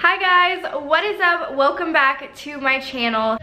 Hi guys, what is up? Welcome back to my channel.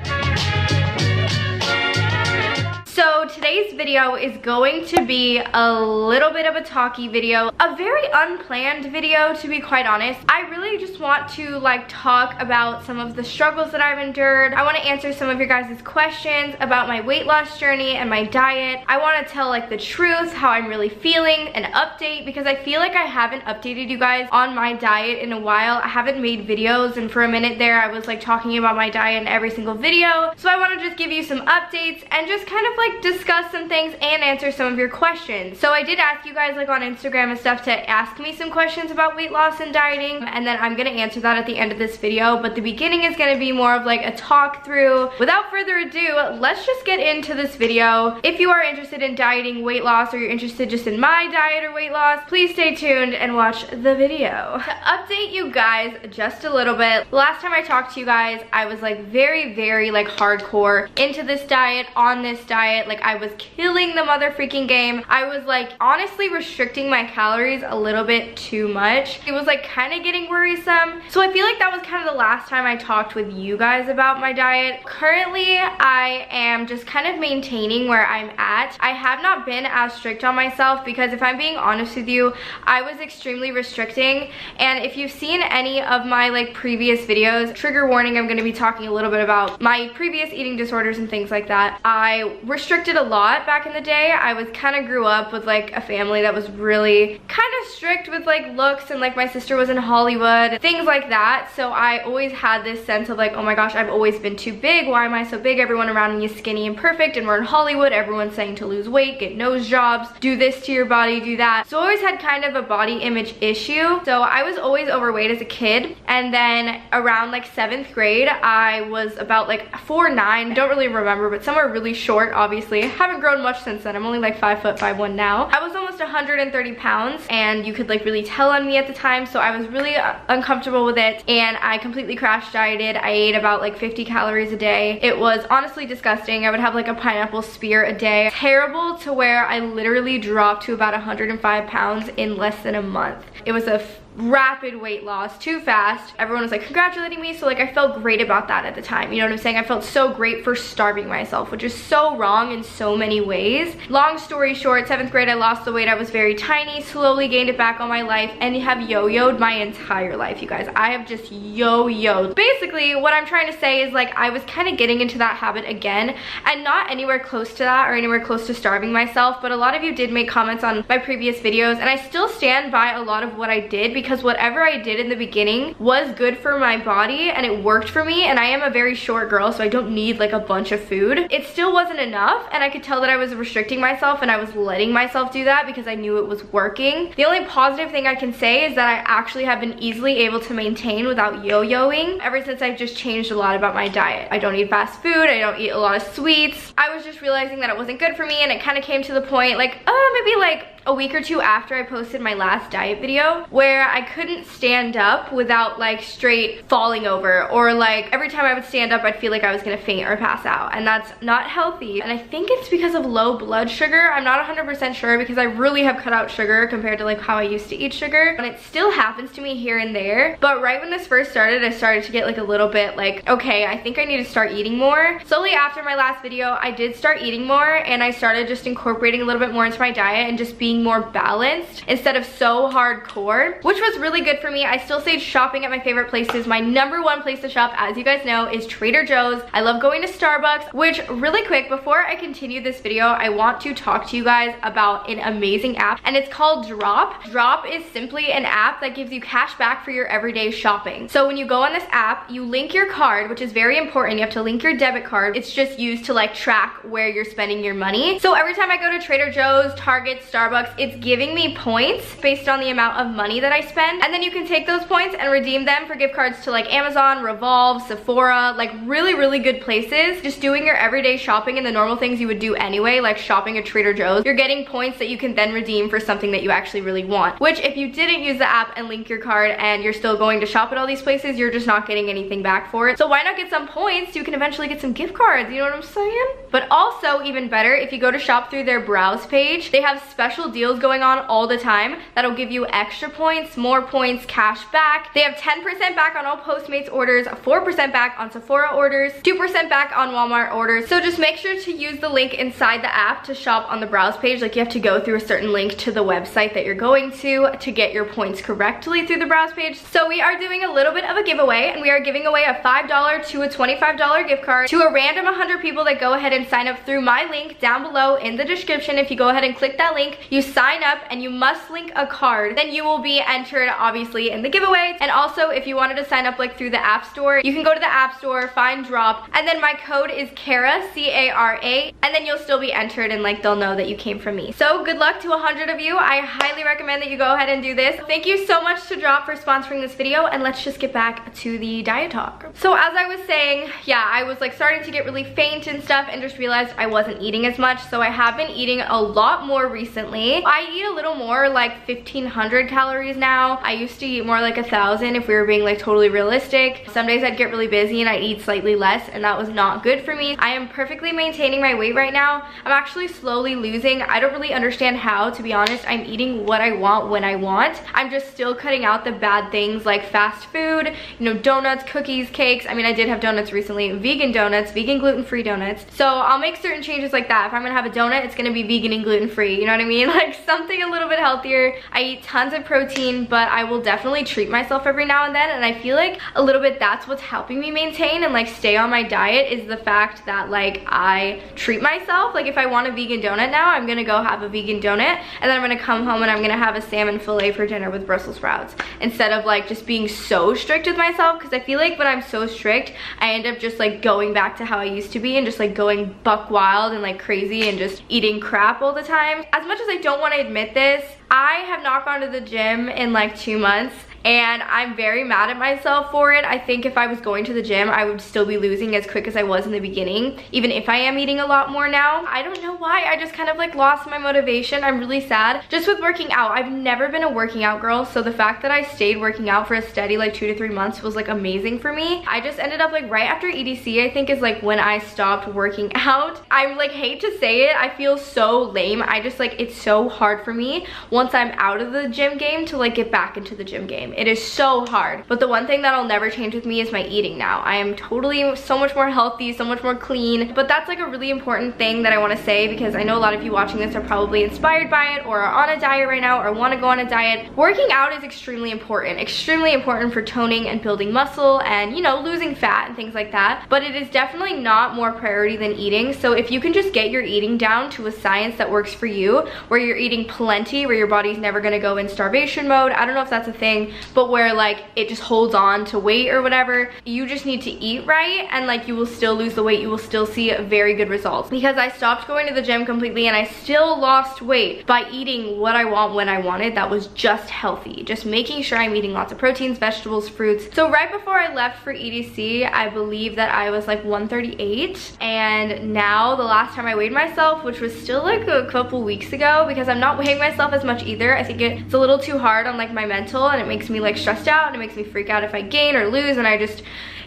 So today's video is going to be a little bit of a talky video, a very unplanned video to be quite honest. I really just want to talk about some of the struggles that I've endured. I want to answer some of your guys' questions about my weight loss journey and my diet. I want to tell the truth, how I'm really feeling, an update, because I feel like I haven't updated you guys on my diet in a while. I haven't made videos, and for a minute there I was talking about my diet in every single video. So I want to just give you some updates and just kind of discuss some things and answer some of your questions. So I did ask you guys on Instagram and stuff to ask me some questions about weight loss and dieting, and then I'm gonna answer that at the end of this video, but the beginning is gonna be more of a talk through. Without further ado, let's just get into this video. If you are interested in dieting, weight loss, or you're interested just in my diet or weight loss, please stay tuned and watch the video. To update you guys just a little bit, last time I talked to you guys, I was very hardcore into this diet, on this diet. I was killing the mother freaking game. I was honestly restricting my calories a little bit too much. It was kind of getting worrisome. So I feel that was kind of the last time I talked with you guys about my diet. Currently, I am just kind of maintaining where I'm at. I have not been as strict on myself because if I'm being honest with you, I was extremely restricting. And if you've seen any of my previous videos, trigger warning, I'm going to be talking a little bit about my previous eating disorders and things like that. I restricted a lot back in the day. I was kind of grew up with a family that was really kind of strict with looks, and my sister was in Hollywood, things like that. So I always had this sense of oh my gosh, I've always been too big. Why am I so big? Everyone around me is skinny and perfect, and we're in Hollywood. Everyone's saying to lose weight, get nose jobs, do this to your body, do that. So I always had kind of a body image issue. So I was always overweight as a kid, and then around 7th grade I was about 4'9". Don't really remember, but somewhere really short. Obviously haven't grown much since then. I'm only 5'1" now. I was almost 130 pounds, and you could really tell on me at the time, so I was really uncomfortable with it, and I completely crash dieted. I ate about 50 calories a day. It was honestly disgusting. I would have a pineapple spear a day. Terrible, to where I literally dropped to about 105 pounds in less than a month. It was a rapid weight loss, too fast. Everyone was congratulating me, so I felt great about that at the time. You know what I'm saying? I felt so great for starving myself, which is so wrong in so many ways. Long story short, 7th grade I lost the weight. I was very tiny, slowly gained it back all my life, and have yo-yoed my entire life, you guys. I have just yo-yoed. Basically, what I'm trying to say is I was kind of getting into that habit again, and not anywhere close to that or anywhere close to starving myself, but a lot of you did make comments on my previous videos, and I still stand by a lot of what I did, because whatever I did in the beginning was good for my body and it worked for me, and I am a very short girl, so I don't need a bunch of food. It still wasn't enough, and I could tell that I was restricting myself, and I was letting myself do that because I knew it was working. The only positive thing I can say is that I actually have been easily able to maintain without yo-yoing ever since I've just changed a lot about my diet. I don't eat fast food, I don't eat a lot of sweets. I was just realizing that it wasn't good for me, and it kind of came to the point maybe a week or two after I posted my last diet video, where I couldn't stand up without straight falling over, or every time I would stand up I'd feel like I was gonna faint or pass out, and that's not healthy. And I think it's because of low blood sugar. I'm not 100% sure, because I really have cut out sugar compared to how I used to eat sugar, and it still happens to me here and there. But right when this first started, I started to get a little bit okay, I think I need to start eating more. Slowly after my last video, I did start eating more, and I started just incorporating a little bit more into my diet and just being more balanced instead of so hardcore, which was really good for me. I still stayed shopping at my favorite places. My #1 place to shop, as you guys know, is Trader Joe's. I love going to Starbucks, which, really quick, before I continue this video, I want to talk to you guys about an amazing app, and it's called Drop. Drop is simply an app that gives you cash back for your everyday shopping. So when you go on this app, you link your card, which is very important. You have to link your debit card. It's just used to track where you're spending your money. So every time I go to Trader Joe's, Target, Starbucks, it's giving me points based on the amount of money that I spend, and then you can take those points and redeem them for gift cards to Amazon, Revolve, Sephora, really good places. Just doing your everyday shopping and the normal things you would do anyway, shopping at Trader Joe's, you're getting points that you can then redeem for something that you actually really want, which if you didn't use the app and link your card and you're still going to shop at all these places, you're just not getting anything back for it. So why not get some points so you can eventually get some gift cards, you know what I'm saying? But also, even better, if you go to shop through their browse page, they have special deals going on all the time that'll give you extra points, more points, cash back. They have 10% back on all Postmates orders, 4% back on Sephora orders, 2% back on Walmart orders. So just make sure to use the link inside the app to shop on the browse page. Like, you have to go through a certain link to the website that you're going to get your points correctly through the browse page. So we are doing a little bit of a giveaway, and we are giving away a $5 to a $25 gift card to a random 100 people that go ahead and sign up through my link down below in the description. If you go ahead and click that link, you sign up and you must link a card, then you will be entered obviously in the giveaway. And also, if you wanted to sign up like through the app store, you can go to the app store, find drop, and then my code is Cara, C-A-R-A, and then you'll still be entered, and like they'll know that you came from me. So good luck to 100 of you. I highly recommend that you go ahead and do this. Thank you so much to Drop for sponsoring this video, and let's just get back to the diet talk. So as I was saying, yeah, I was like starting to get really faint and stuff, and just realized I wasn't eating as much. So I have been eating a lot more recently. I eat a little more, like 1,500 calories now. I used to eat more like 1,000 if we were being like totally realistic. Some days I'd get really busy and I'd eat slightly less, and that was not good for me. I am perfectly maintaining my weight right now. I'm actually slowly losing. I don't really understand how, to be honest. I'm eating what I want when I want. I'm just still cutting out the bad things like fast food, you know, donuts, cookies, cakes. I mean, I did have donuts recently, vegan donuts, vegan gluten-free donuts. So I'll make certain changes like that. If I'm gonna have a donut, it's gonna be vegan and gluten-free, you know what I mean? Like something a little bit healthier. I eat tons of protein, but I will definitely treat myself every now and then, and I feel like a little bit that's what's helping me maintain and like stay on my diet, is the fact that like I treat myself. Like if I want a vegan donut now, I'm gonna go have a vegan donut, and then I'm gonna come home and I'm gonna have a salmon fillet for dinner with Brussels sprouts, instead of like just being so strict with myself, because I feel like when I'm so strict, I end up just like going back to how I used to be and just like going buck wild and like crazy and just eating crap all the time. As much as I don't want to admit this, I have not gone to the gym in like 2 months, and I'm very mad at myself for it. I think if I was going to the gym, I would still be losing as quick as I was in the beginning, even if I am eating a lot more now. I don't know why. I just kind of like lost my motivation. I'm really sad. Just with working out, I've never been a working out girl, so the fact that I stayed working out for a steady like 2 to 3 months was like amazing for me. I just ended up like right after EDC, I think, is like when I stopped working out. I like hate to say it, I feel so lame. I just like, it's so hard for me once I'm out of the gym game to like get back into the gym game. It is so hard. But the one thing that'll never change with me is my eating now. I am totally so much more healthy, so much more clean. But that's like a really important thing that I want to say, because I know a lot of you watching this are probably inspired by it, or are on a diet right now, or want to go on a diet. Working out is extremely important for toning and building muscle and, you know, losing fat and things like that. But it is definitely not more priority than eating. So if you can just get your eating down to a science that works for you, where you're eating plenty, where your body's never going to go in starvation mode, I don't know if that's a thing, but where like it just holds on to weight or whatever, you just need to eat right, and like you will still lose the weight. You will still see very good results, because I stopped going to the gym completely and I still lost weight by eating what I want when I wanted. That was just healthy, just making sure I'm eating lots of proteins, vegetables, fruits. So right before I left for EDC, I believe that I was like 138, and now the last time I weighed myself, which was still like a couple weeks ago, because I'm not weighing myself as much either. I think it's a little too hard on like my mental, and it makes me like stressed out, and it makes me freak out if I gain or lose, and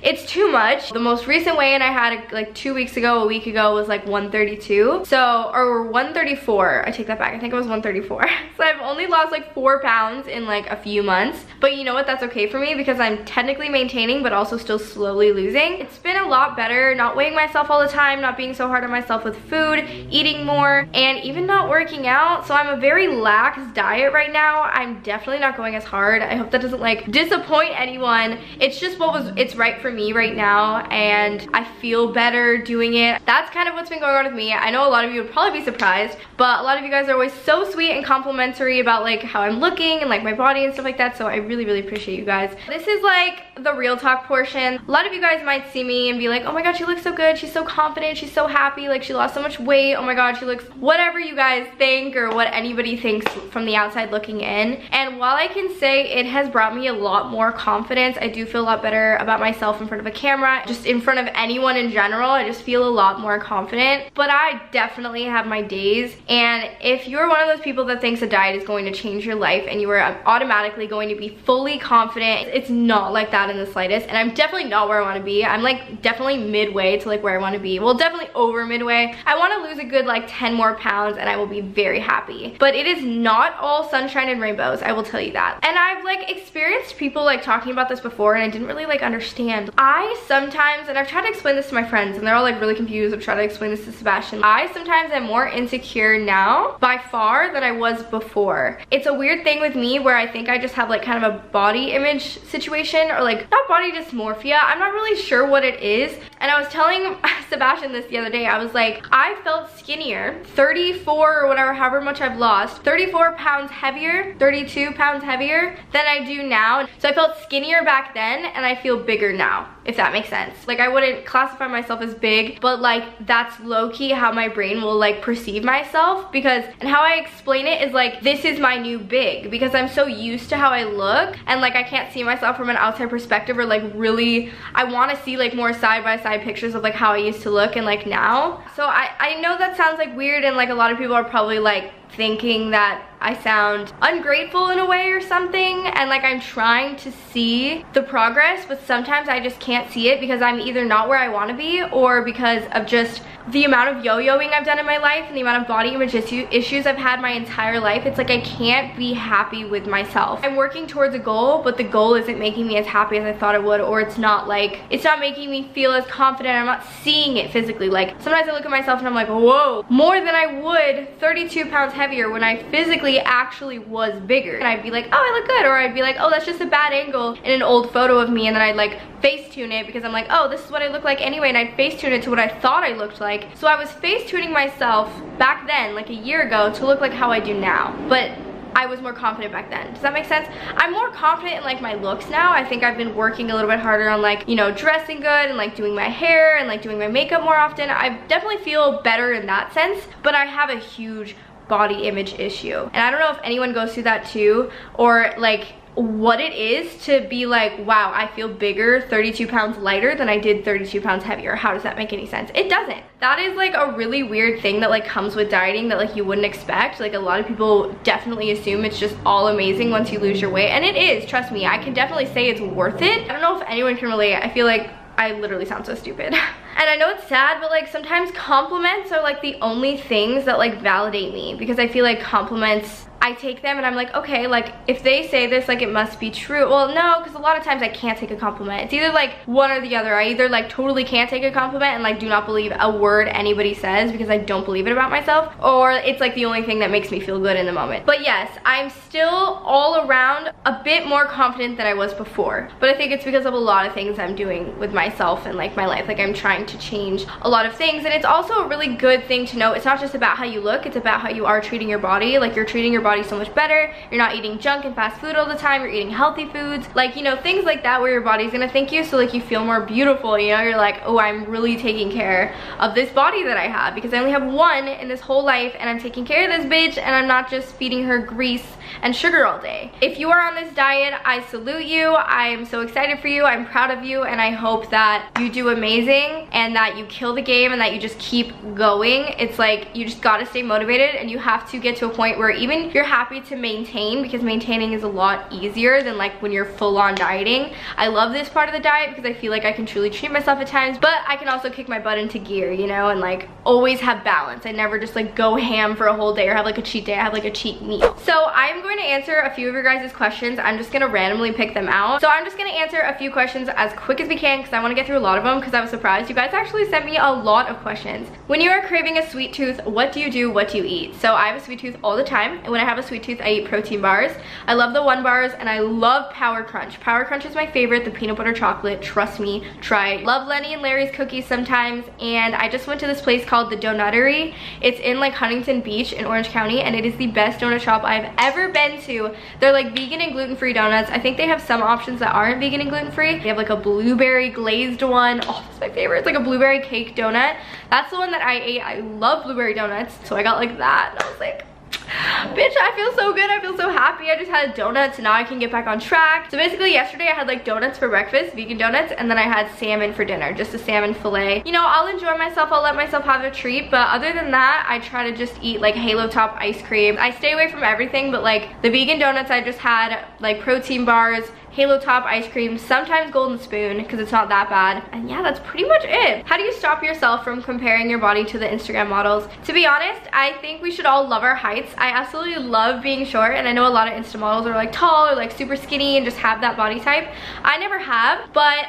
it's too much. The most recent weigh-in I had like 2 weeks ago, a week ago, was like 132. So, or 134. I take that back. I think it was 134. So I've only lost like 4 pounds in like a few months. But you know what? That's okay for me, because I'm technically maintaining, but also still slowly losing. It's been a lot better not weighing myself all the time, not being so hard on myself with food, eating more, and even not working out. So I'm a very lax diet right now. I'm definitely not going as hard. I hope that doesn't like disappoint anyone. It's just it's right for me right now, and I feel better doing it. That's kind of what's been going on with me. I know a lot of you would probably be surprised, but a lot of you guys are always so sweet and complimentary about like how I'm looking and like my body and stuff like that, so I really appreciate you guys. This is like the real talk portion. A lot of you guys might see me and be like, oh my god, she looks so good, she's so confident, she's so happy, like she lost so much weight, oh my god, she looks, whatever you guys think or what anybody thinks from the outside looking in. And while I can say it has brought me a lot more confidence. I do feel a lot better about myself in front of a camera, just in front of anyone in general. I just feel a lot more confident, but I definitely have my days. And if you're one of those people that thinks a diet is going to change your life and you are automatically going to be fully confident, it's not like that in the slightest. And I'm definitely not where I want to be. I'm like definitely midway to like where I want to be. Well, definitely over midway. I want to lose a good like 10 more pounds and I will be very happy. But it is not all sunshine and rainbows, I will tell you that. And I've like experienced people like talking about this before and I didn't really like understand. I sometimes, and I've tried to explain this to my friends and they're all like really confused. I've tried to explain this to Sebastian. I sometimes am more insecure now by far than I was before. It's a weird thing with me where I think I just have like kind of a body image situation, or like not body dysmorphia. I'm not really sure what it is. And I was telling Sebastian this the other day. I was like, I felt skinnier, 34 or whatever, however much I've lost, 34 pounds heavier, 32 pounds heavier than I do now. So I felt skinnier back then and I feel bigger now, if that makes sense. Like I wouldn't classify myself as big, but like that's low-key how my brain will like perceive myself, because, and how I explain it is like, this is my new big, because I'm so used to how I look and like I can't see myself from an outside perspective, or like really, I want to see like more side-by-side pictures of like how I used to look and like now. So I know that sounds like weird, and like a lot of people are probably like thinking that I sound ungrateful in a way or something, and like I'm trying to see the progress, but sometimes I just can't see it because I'm either not where I want to be, or because of just the amount of yo-yoing I've done in my life and the amount of body image issues I've had my entire life. It's like I can't be happy with myself. I'm working towards a goal, but the goal isn't making me as happy as I thought it would, or it's not making me feel as confident. I'm not seeing it physically. Like sometimes I look at myself and I'm like, whoa, more than I would 32 pounds heavier when I physically actually was bigger. And I'd be like, oh, I look good, or I'd be like, oh, that's just a bad angle in an old photo of me, and then I'd like Facetune it because I'm like, oh, this is what I look like anyway, and I'd Facetune it to what I thought I looked like. So I was Facetuning myself back then, like a year ago, to look like how I do now, but I was more confident back then. Does that make sense? I'm more confident in like my looks now. I think I've been working a little bit harder on like, you know, dressing good and like doing my hair and like doing my makeup more often. I definitely feel better in that sense, but I have a huge body image issue. And I don't know if anyone goes through that too, or like what it is to be like, wow, I feel bigger, 32 pounds lighter than I did 32 pounds heavier. How does that make any sense? It doesn't. That is like a really weird thing that like comes with dieting that like you wouldn't expect. Like a lot of people definitely assume it's just all amazing once you lose your weight, and it is, trust me. I can definitely say it's worth it. I don't know if anyone can relate. I feel like I literally sound so stupid. And I know it's sad, but like sometimes compliments are like the only things that like validate me, because I feel like compliments, I take them and I'm like, okay, like if they say this, like it must be true. Well, no, because a lot of times I can't take a compliment. It's either like one or the other. I either like totally can't take a compliment and like do not believe a word anybody says because I don't believe it about myself, or it's like the only thing that makes me feel good in the moment. But yes, I'm still all around a bit more confident than I was before, but I think it's because of a lot of things I'm doing with myself and like my life. Like I'm trying to change a lot of things, and it's also a really good thing to know. It's not just about how you look, it's about how you are treating your body. Like you're treating your body so much better. You're not eating junk and fast food all the time. You're eating healthy foods, like, you know, things like that, where your body's gonna thank you. So like you feel more beautiful, you know, you're like, oh, I'm really taking care of this body that I have, because I only have one in this whole life, and I'm taking care of this bitch, and I'm not just feeding her grease and sugar all day. If you are on this diet, I salute you. I am so excited for you. I'm proud of you, and I hope that you do amazing and that you kill the game and that you just keep going. It's like you just gotta stay motivated, and you have to get to a point where even you're happy to maintain, because maintaining is a lot easier than like when you're full-on dieting. I love this part of the diet because I feel like I can truly treat myself at times, but I can also kick my butt into gear, you know, and like always have balance. I never just like go ham for a whole day or have like a cheat day. I have like a cheat meal. So I'm going to answer a few of your guys' questions. I'm just gonna randomly pick them out. So I'm just gonna answer a few questions as quick as we can because I want to get through a lot of them, because I was surprised. You guys actually sent me a lot of questions. When you are craving a sweet tooth, what do you do? What do you eat? So I have a sweet tooth all the time, and when I have a sweet tooth, I eat protein bars. I love the 1 bars, and I love Power Crunch. Power Crunch is my favorite, the peanut butter chocolate. Trust me, try it. Love Lenny and Larry's cookies sometimes, and I just went to this place called the Donuttery. It's in like Huntington Beach in Orange County, and it is the best donut shop I've ever been to. They're like vegan and gluten-free donuts. I think they have some options that aren't vegan and gluten-free. They have like a blueberry glazed one. Oh, that's my favorite. It's like a blueberry cake donut. That's the one that I ate. I love blueberry donuts, so I got like that, and I was like, Bitch, I feel so good. I feel so happy. I just had a donut, so now I can get back on track. So basically yesterday I had like donuts for breakfast, vegan donuts, and then I had salmon for dinner, just a salmon fillet. You know, I'll enjoy myself. I'll let myself have a treat, but other than that, I try to just eat like Halo Top ice cream. I stay away from everything, but like the vegan donuts, I just had like protein bars, Halo Top ice cream, sometimes Golden Spoon because it's not that bad. And yeah, that's pretty much it. How do you stop yourself from comparing your body to the Instagram models? To be honest, I think we should all love our heights. I absolutely love being short, and I know a lot of Insta models are like tall or like super skinny and just have that body type. I never have, but